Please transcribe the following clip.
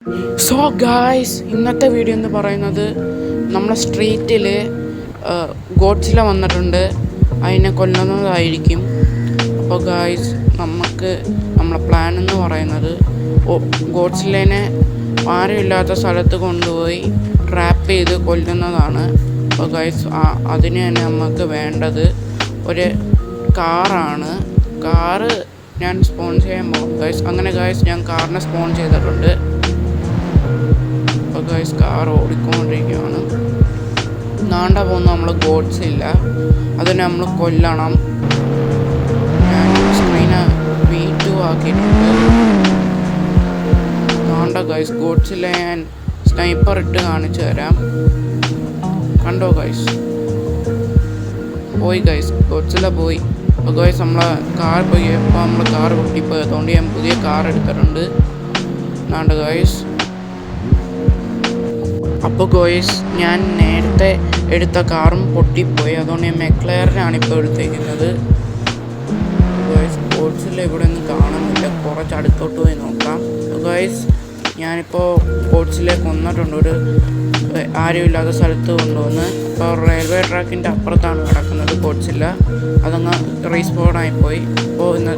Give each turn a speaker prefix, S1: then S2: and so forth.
S1: So guys, ഇന്നത്തെ video എന്ന് പറയുന്നത് നമ്മളെ സ്ട്രീറ്റിൽ ഗോഡ്സില വന്നിട്ടുണ്ട്, അതിനെ കൊല്ലുന്നതായിരിക്കും. അപ്പോൾ ഗായ്സ്, നമ്മളെ പ്ലാൻ എന്ന് പറയുന്നത് ഗോഡ്സിലേനെ ആരുമില്ലാത്ത സ്ഥലത്ത് കൊണ്ടുപോയി ട്രാപ്പ് ചെയ്ത് കൊല്ലുന്നതാണ്. അപ്പോൾ ഗായ്സ്, അതിന് തന്നെ നമുക്ക് വേണ്ടത് ഒരു കാറാണ്. കാറ് ഞാൻ സ്പോൺ ചെയ്യാൻ പോകും ഗായ്സ്. അങ്ങനെ ഗായ്സ്, ഞാൻ കാറിനെ സ്പോൺ ചെയ്തിട്ടുണ്ട്. അപ്പോൾ ഗായ്സ്, കാർ ഓടിക്കൊണ്ടിരിക്കുകയാണ്. നാണ്ട പോകുന്ന നമ്മൾ ഗോഡ്സ് ഇല്ല, അതിനെ നമ്മൾ കൊല്ലണം. ഞാൻ സ്ക്രീന് V2 ആക്കിയിട്ടുണ്ട്. നാണ്ട ഗായ്സ്, ഗോഡ്സിലെ ഞാൻ സ്നൈപ്പർ ഇട്ട് കാണിച്ചു തരാം. കണ്ടോ ഗായ്സ്, പോയി ഗായ്സ്, ഗോഡ്സില പോയി. അപ്പോൾ ഗായ്സ്, നമ്മളെ കാർ പോയി. അപ്പോൾ നമ്മൾ കാർ പൊട്ടിപ്പോയി, അതുകൊണ്ട് ഞാൻ പുതിയ കാർ എടുത്തിട്ടുണ്ട്. നാണ്ട ഗായ്സ്. അപ്പോൾ ഗോയ്സ്, ഞാൻ നേരത്തെ എടുത്ത കാറും പൊട്ടിപ്പോയി, അതുകൊണ്ട് ഞാൻ മെക്ലയറിനാണ് ഇപ്പോൾ എടുത്തേക്കുന്നത്. ഗോയ്സ്, ഗോഡ്സില ഇവിടെ ഒന്നും കാണുന്നില്ല, കുറച്ച് അടുത്തോട്ട് പോയി നോക്കാം. ഗോയ്സ്, ഞാനിപ്പോൾ ഗോഡ്സിലെ കൊന്നിട്ടുണ്ട്, ഒരു ആരുമില്ലാത്ത സ്ഥലത്ത് കൊണ്ടുവന്ന്. ഇപ്പോൾ റെയിൽവേ ട്രാക്കിൻ്റെ അപ്പുറത്താണ് കിടക്കുന്നത് ഗോഡ്സില. അതങ്ങ് റീസ്പോണായിപ്പോയി. അപ്പോൾ ഇന്ന്